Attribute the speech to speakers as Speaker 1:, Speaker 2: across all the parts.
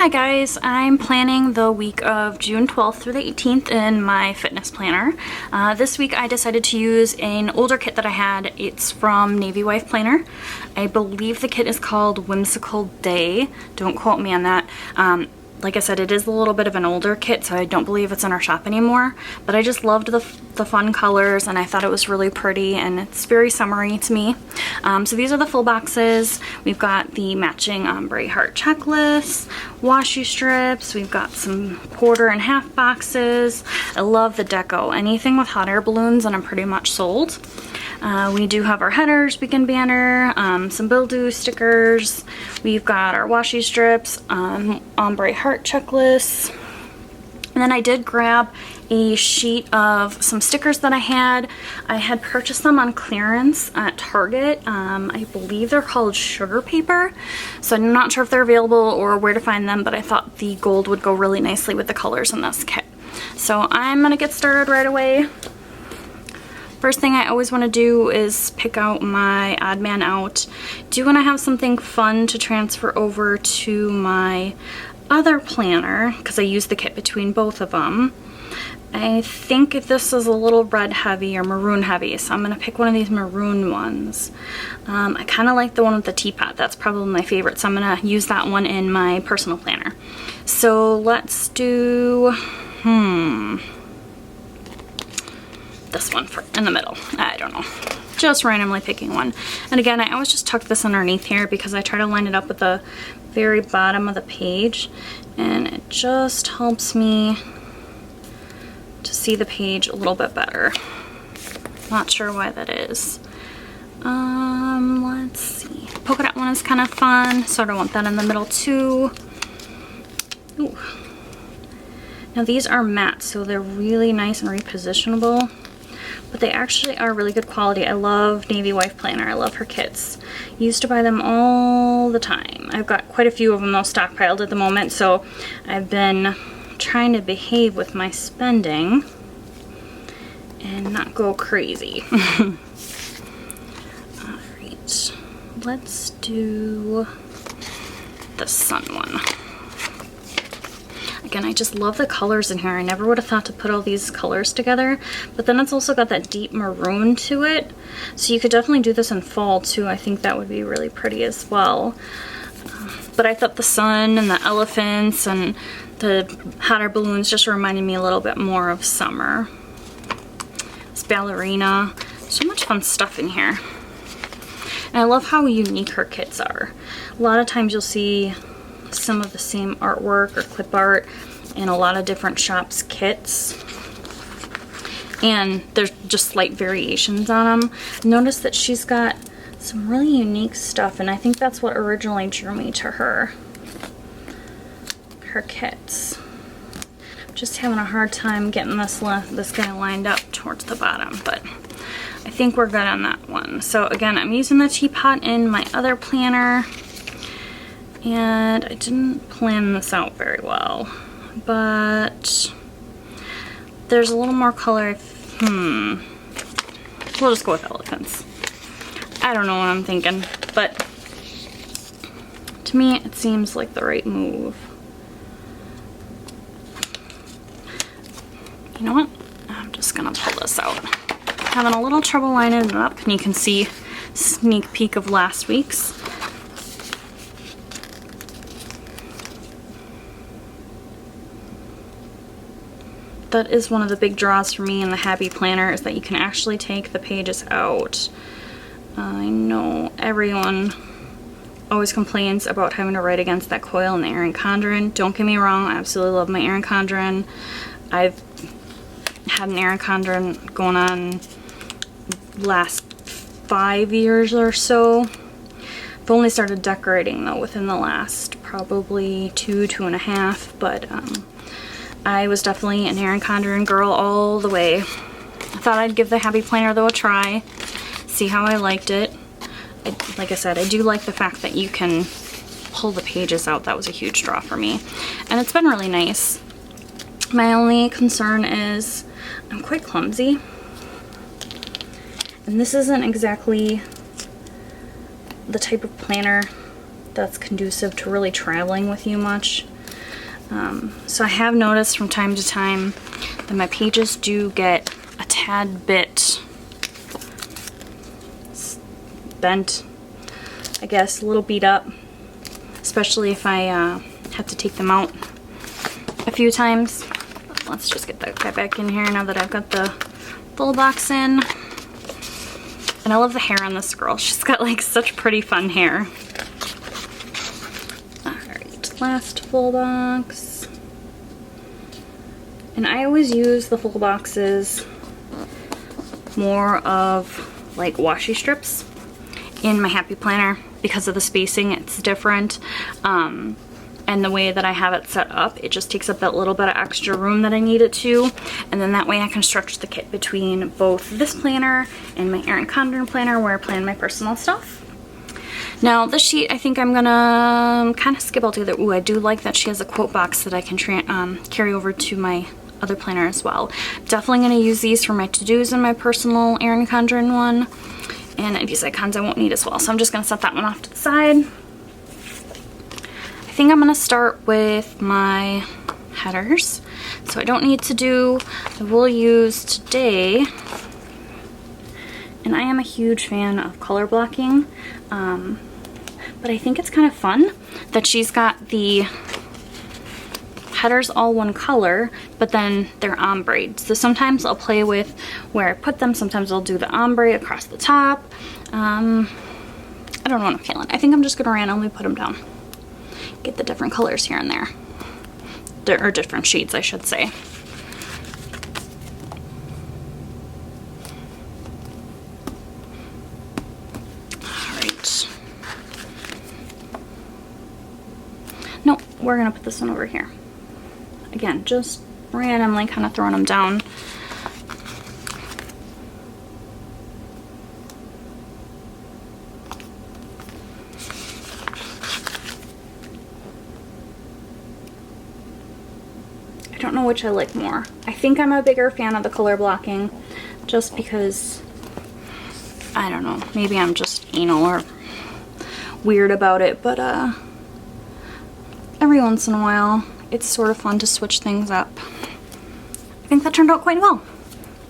Speaker 1: Hi guys, I'm planning the week of June 12th through the 18th in my fitness planner. This week I decided to use an older kit that I had. It's from Navywifeplanner. I believe the kit is called Whimsical Day. Don't quote me on that. Like I said, it is a little bit of an older kit, so I don't believe it's in our shop anymore. But I just loved the fun colors, and I thought it was really pretty, and it's very summery to me. So these are the full boxes. We've got the matching ombre heart checklist, washi strips. We've got some quarter and half boxes. I love the deco. Anything with hot air balloons, and I'm pretty much sold. We do have our headers, weekend banner, some Build-Do stickers. We've got our washi strips, ombre heart checklists. And then I did grab a sheet of some stickers that I had. I had purchased them on clearance at Target. I believe they're called sugar paper. So I'm not sure if they're available or where to find them, but I thought the gold would go really nicely with the colors in this kit. So I'm gonna get started right away. First thing I always want to do is pick out my odd man out. Do want to have something fun to transfer over to my other planner because I use the kit between both of them. I think this is a little red heavy or maroon heavy, so I'm going to pick one of these maroon ones. I kind of like the one with the teapot. That's probably my favorite, so I'm going to use that one in my personal planner. So let's do, this one in the middle. I don't know. Just randomly picking one. And again, I always just tuck this underneath here because I try to line it up with the very bottom of the page, and it just helps me to see the page a little bit better. Not sure why that is. Let's see. Polka dot one is kind of fun, so I want that in the middle too. Ooh. Now these are matte, so they're really nice and repositionable. But they actually are really good quality. I love Navywifeplanner. I love her kits. Used to buy them all the time. I've got quite a few of them though stockpiled at the moment, so I've been trying to behave with my spending and not go crazy. Alright, let's do the sun one. Again, I just love the colors in here. I never would have thought to put all these colors together, but then it's also got that deep maroon to it. So you could definitely do this in fall too. I think that would be really pretty as well. But I thought the sun and the elephants and the hot air balloons just reminded me a little bit more of summer. This ballerina. So much fun stuff in here. And I love how unique her kits are. A lot of times you'll see some of the same artwork or clip art in a lot of different shops' kits, and there's just slight variations on them. Notice that she's got some really unique stuff, and I think that's what originally drew me to her kits. I'm just having a hard time getting this guy lined up towards the bottom, but I think we're good on that one. So again, I'm using the teapot in my other planner. And I didn't plan this out very well, but there's a little more color. We'll just go with elephants. I don't know what I'm thinking, but to me it seems like the right move. You know what? I'm just gonna pull this out. Having a little trouble lining it up, and you can see sneak peek of last week's. That is one of the big draws for me in the Happy Planner, is that you can actually take the pages out. I know everyone always complains about having to write against that coil in the Erin Condren. Don't get me wrong, I absolutely love my Erin Condren. I've had an Erin Condren going on last 5 years or so. I've only started decorating though within the last probably 2.5, but I was definitely an Erin Condren girl all the way. I thought I'd give the Happy Planner though a try, see how I liked it. Like I said, I do like the fact that you can pull the pages out. That was a huge draw for me, and it's been really nice. My only concern is I'm quite clumsy, and this isn't exactly the type of planner that's conducive to really traveling with you much. So I have noticed from time to time that my pages do get a tad bit bent, I guess, a little beat up, especially if I have to take them out a few times. Let's just get that guy back in here now that I've got the full box in. And I love the hair on this girl. She's got like such pretty fun hair. Alright, last full box. And I always use the full boxes more of like washi strips in my Happy Planner because of the spacing. It's different. And the way that I have it set up, it just takes up that little bit of extra room that I need it to. And then that way I can stretch the kit between both this planner and my Erin Condren planner where I plan my personal stuff. Now this sheet, I think I'm gonna kind of skip altogether. Ooh, I do like that she has a quote box that I can carry over to my other planner as well. Definitely gonna use these for my to-dos and my personal Erin Condren one. And these icons I won't need as well. So I'm just gonna set that one off to the side. I think I'm gonna start with my headers. So I don't need to do, I will use today, and I am a huge fan of color blocking, but I think it's kind of fun that she's got the headers all one color, but then they're ombre. So sometimes I'll play with where I put them, sometimes I'll do the ombre across the top. I don't know what I'm feeling. I think I'm just gonna randomly put them down. Get the different colors here and there. Or different shades, I should say. Alright. No, we're gonna put this one over here. Again, just randomly kind of throwing them down. I don't know which I like more. I think I'm a bigger fan of the color blocking just because, I don't know, maybe I'm just anal or weird about it, but every once in a while it's sort of fun to switch things up. I think that turned out quite well.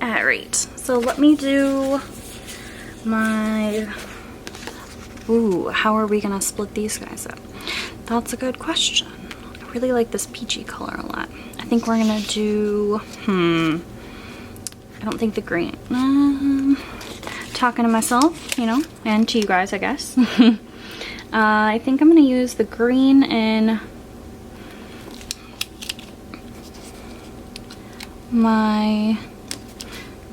Speaker 1: Alright, so let me do my, ooh, how are we gonna split these guys up? That's a good question. I really like this peachy color a lot. I think we're gonna do, I don't think the green. Talking to myself, you know, and to you guys, I guess. I think I'm gonna use the green in my,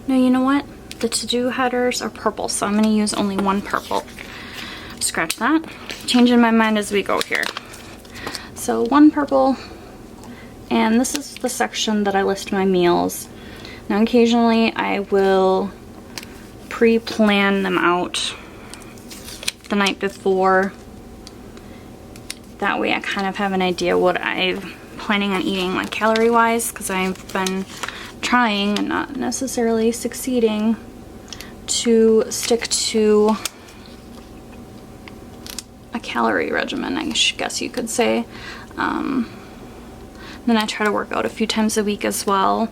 Speaker 1: no, you know what? The to-do headers are purple, so I'm gonna use only one purple. Scratch that. Changing my mind as we go here. So one purple, and this is the section that I list my meals. Now occasionally I will pre-plan them out the night before. That way I kind of have an idea what I'm planning on eating, like calorie wise, because I've been trying and not necessarily succeeding to stick to a calorie regimen, I guess you could say. Then I try to work out a few times a week as well.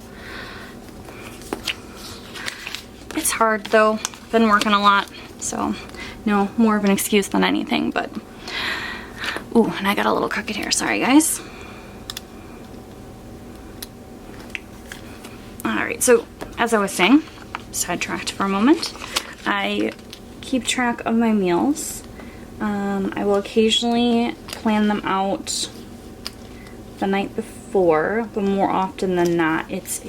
Speaker 1: It's hard though. I've been working a lot, so no, more of an excuse than anything, but ooh, and I got a little crooked here, sorry guys. Alright, so as I was saying, sidetracked for a moment, I keep track of my meals. I will occasionally plan them out the night before, but more often than not it's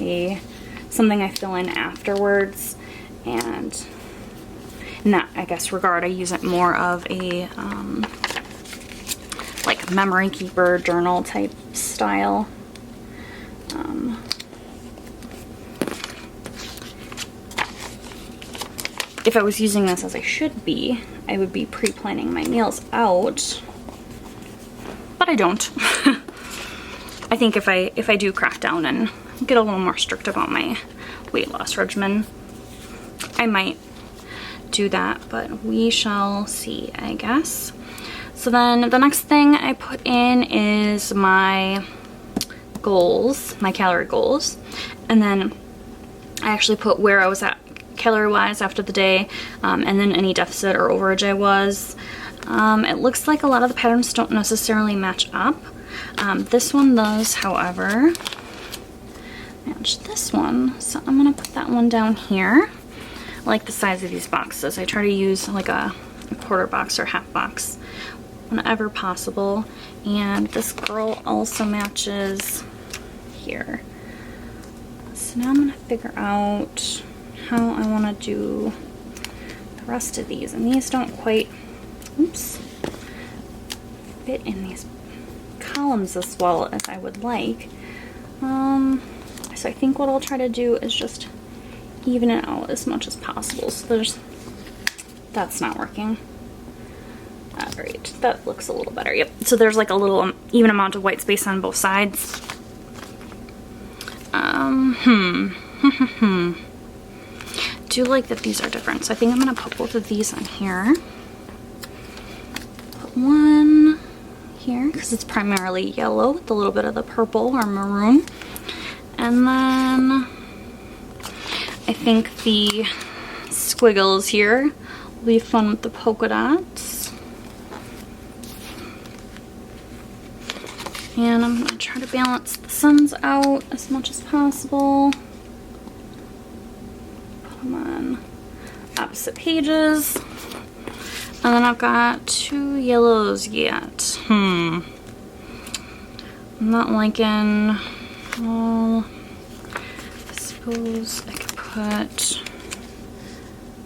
Speaker 1: something I fill in afterwards, and in that, I guess, regard I use it more of a like memory keeper journal type style. If I was using this as I should be, I would be pre-planning my meals out, but I don't. I think if I do crack down and get a little more strict about my weight loss regimen, I might do that, but we shall see, I guess. So then the next thing I put in is my goals, my calorie goals, and then I actually put where I was at calorie-wise after the day, and then any deficit or overage I was. It looks like a lot of the patterns don't necessarily match up. This one does, however, match this one, so I'm gonna put that one down here. I like the size of these boxes. I try to use like a quarter box or half box whenever possible, and this girl also matches here. So now I'm gonna figure out how I want to do the rest of these, and these don't quite, oops, fit in these columns as well as I would like. So I think what I'll try to do is just even it out as much as possible. So that's not working. Alright, that looks a little better. Yep, so there's like a little even amount of white space on both sides. Do like that these are different, so I think I'm gonna put both of these on here. Put one here because it's primarily yellow with a little bit of the purple or maroon, and then I think the squiggles here will be fun with the polka dots. And I'm gonna try to balance the suns out as much as possible. Put them on opposite pages. And then I've got 2 yellows yet. I'm not liking, well, I suppose I could put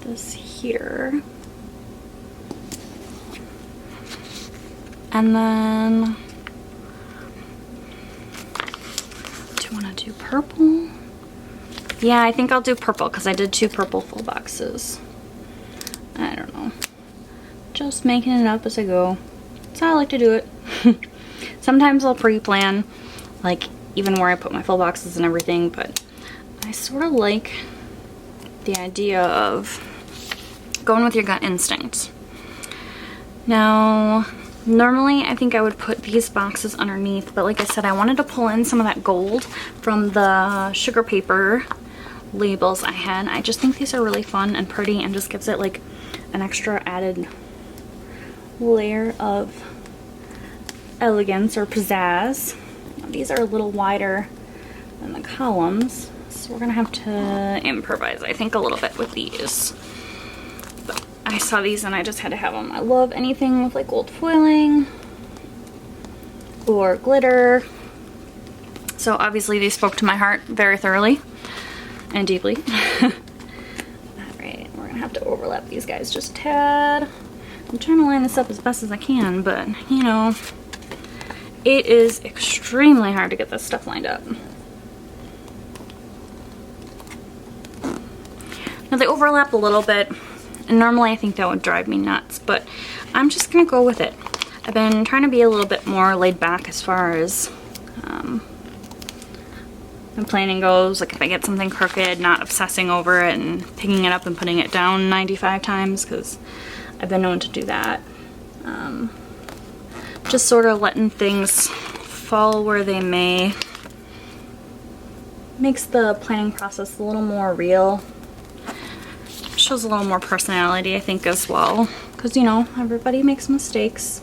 Speaker 1: this here. And then, do you want to do purple? Yeah, I think I'll do purple because I did 2 purple full boxes. I don't know. Just making it up as I go. That's how I like to do it. Sometimes I'll pre-plan, like even where I put my full boxes and everything, but I sort of like the idea of going with your gut instinct. Now, normally I think I would put these boxes underneath, but like I said, I wanted to pull in some of that gold from the sugar paper labels I had. I just think these are really fun and pretty and just gives it like an extra added layer of elegance or pizzazz. These are a little wider than the columns, so we're gonna have to improvise, I think, a little bit with these. But I saw these and I just had to have them. I love anything with like gold foiling or glitter. So obviously these spoke to my heart very thoroughly and deeply. Alright, we're gonna have to overlap these guys just a tad. I'm trying to line this up as best as I can, but you know, it is extremely hard to get this stuff lined up. Now they overlap a little bit, and normally I think that would drive me nuts, but I'm just gonna go with it. I've been trying to be a little bit more laid back as far as my planning goes. Like if I get something crooked, not obsessing over it and picking it up and putting it down 95 times, because I've been known to do that. Just sort of letting things fall where they may. Makes the planning process a little more real. Shows a little more personality, I think, as well. Because, you know, everybody makes mistakes.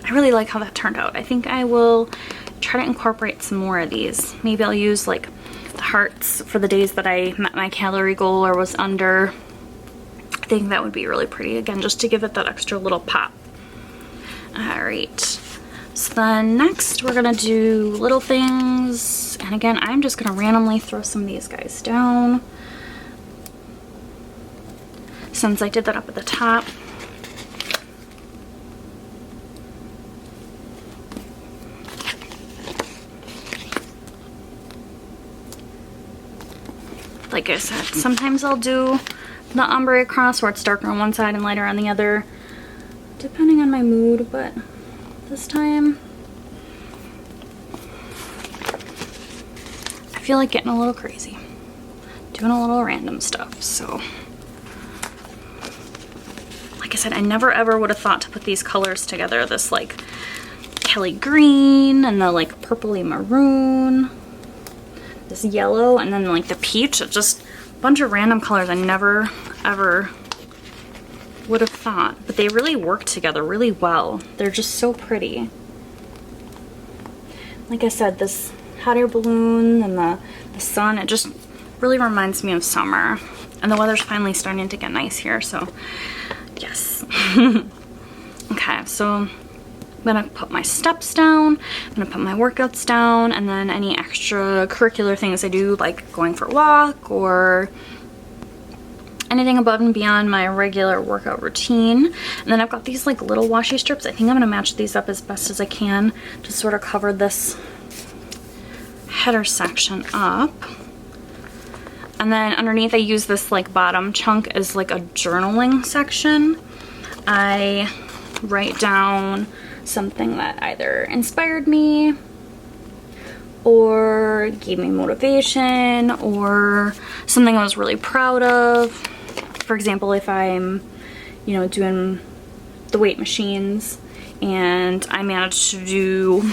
Speaker 1: I really like how that turned out. I think I will try to incorporate some more of these. Maybe I'll use like the hearts for the days that I met my calorie goal or was under. I think that would be really pretty, again, just to give it that extra little pop. Alright, so then next we're gonna do little things, and again I'm just gonna randomly throw some of these guys down since I did that up at the top. Like I said, sometimes I'll do the ombre across where it's darker on one side and lighter on the other, depending on my mood, but this time I feel like getting a little crazy, doing a little random stuff. So like I said, I never ever would have thought to put these colors together, this like Kelly green and the like purpley maroon, this yellow, and then like the peach. It's just a bunch of random colors I never ever would have thought, but they really work together really well. They're just so pretty. Like I said, this hot air balloon and the sun, it just really reminds me of summer. And the weather's finally starting to get nice here, so yes. Okay, so I'm gonna put my steps down, I'm gonna put my workouts down, and then any extracurricular things I do, like going for a walk or anything above and beyond my regular workout routine. And then I've got these like little washi strips. I think I'm gonna match these up as best as I can to sort of cover this header section up. And then underneath I use this like bottom chunk as like a journaling section. I write down something that either inspired me or gave me motivation or something I was really proud of. For example, if I'm, you know, doing the weight machines and I managed to do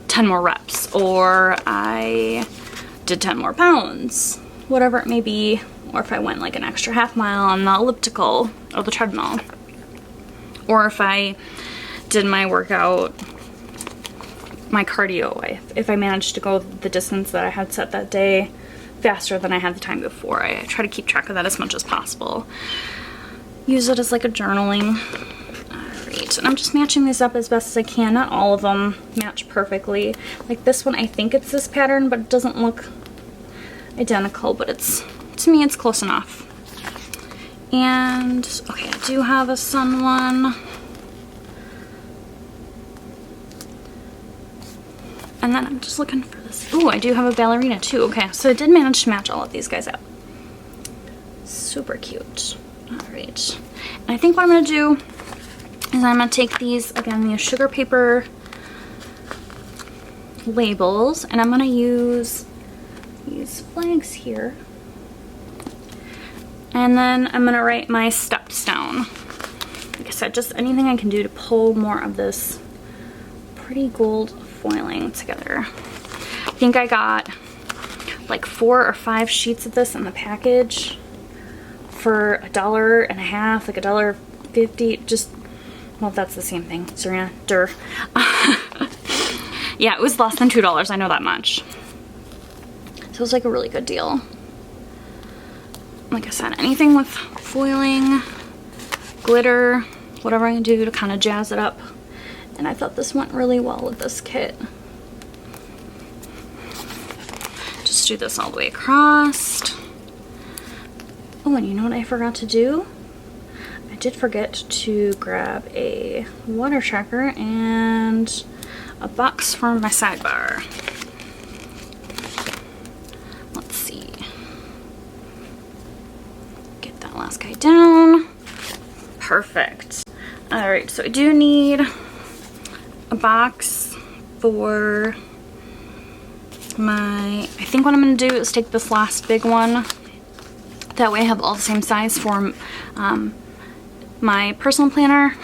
Speaker 1: 10 more reps, or I did 10 more pounds, whatever it may be, or if I went like an extra half mile on the elliptical or the treadmill, or if I did my workout, my cardio, if I managed to go the distance that I had set that day faster than I had the time before. I try to keep track of that as much as possible. Use it as like a journaling. Alright, and I'm just matching these up as best as I can. Not all of them match perfectly. Like this one, I think it's this pattern, but it doesn't look identical, but it's, to me, it's close enough. And, okay, I do have a sun one. And then I'm just looking for this. Ooh, I do have a ballerina too. Okay, so I did manage to match all of these guys up. Super cute. Alright. And I think what I'm going to do is I'm going to take these, again, these sugar paper labels, and I'm going to use these flags here. And then I'm going to write my steps down. Like I said, just anything I can do to pull more of this pretty gold foiling together. I think I got like 4 or 5 sheets of this in the package for $1.50, like $1.50. Just, well, that's the same thing, Sarina. Dur. Yeah, it was less than $2. I know that much. So it was like a really good deal. Like I said, anything with foiling, glitter, whatever I can do to kind of jazz it up. And I thought this went really well with this kit. Just do this all the way across. Oh, and you know what I forgot to do? I did forget to grab a water tracker and a box for my sidebar. Let's see. Get that last guy down. Perfect. Alright, so I do need a box for my, I think what I'm going to do is take this last big one. That way I have all the same size for my personal planner.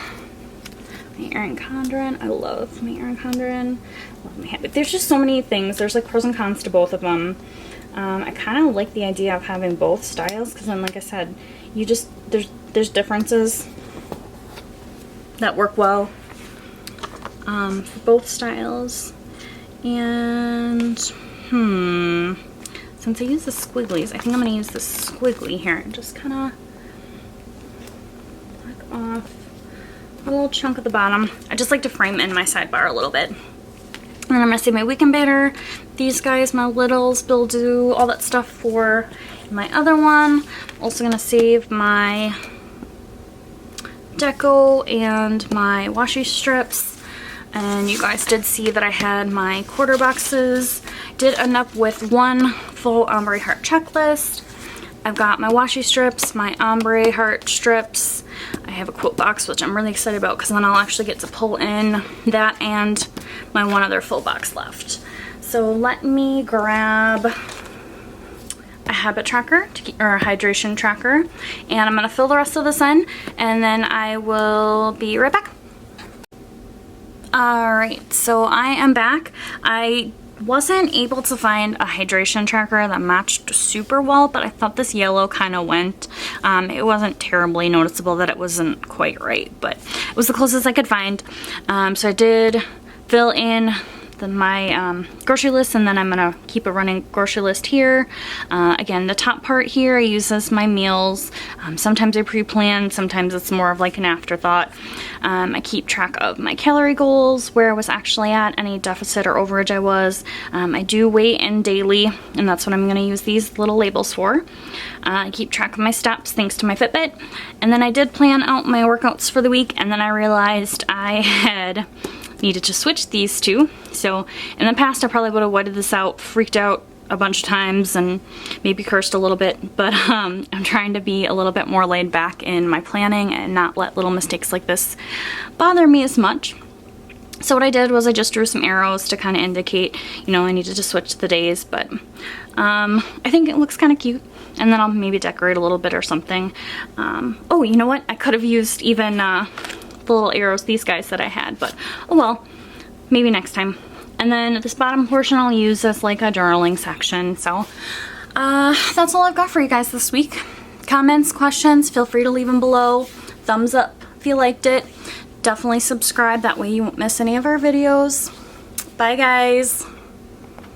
Speaker 1: My Erin Condren. I love my Erin Condren. Love my habit. There's just so many things. There's like pros and cons to both of them. I kind of like the idea of having both styles because then, like I said, you just, there's differences that work well for both styles. And since I use the squigglies, I think I'm going to use the squiggly here and just kind of mark off a little chunk at the bottom. I just like to frame in my sidebar a little bit. And then I'm going to save my weekend banner, these guys, my littles, Bill Do, all that stuff for my other one. Also going to save my deco and my washi strips. And you guys did see that I had my quarter boxes. Did end up with one full ombre heart checklist. I've got my washi strips, my ombre heart strips. I have a quote box, which I'm really excited about because then I'll actually get to pull in that and my one other full box left. So let me grab a habit tracker or a hydration tracker, and I'm going to fill the rest of this in, and then I will be right back. Alright, so I am back. I wasn't able to find a hydration tracker that matched super well, but I thought this yellow kind of went. It wasn't terribly noticeable that it wasn't quite right, but it was the closest I could find. So I did fill in my grocery list, and then I'm gonna keep a running grocery list here. Again, the top part here I use as my meals. Sometimes I pre-plan, sometimes it's more of like an afterthought. I keep track of my calorie goals, where I was actually at, any deficit or overage I was. I do weigh in daily, and that's what I'm gonna use these little labels for. I keep track of my steps thanks to my Fitbit, and then I did plan out my workouts for the week, and then I realized I had needed to switch these two. So in the past I probably would have whited this out, freaked out a bunch of times, and maybe cursed a little bit, but I'm trying to be a little bit more laid back in my planning and not let little mistakes like this bother me as much. So what I did was I just drew some arrows to kind of indicate, you know, I needed to switch the days, but I think it looks kind of cute. And then I'll maybe decorate a little bit or something. Oh, you know what? I could have used even the little arrows, these guys that I had, but oh well, maybe next time. And then this bottom portion I'll use as like a journaling section. So that's all I've got for you guys this week. Comments, questions, feel free to leave them below. Thumbs up if you liked it. Definitely subscribe, that way you won't miss any of our videos. Bye guys.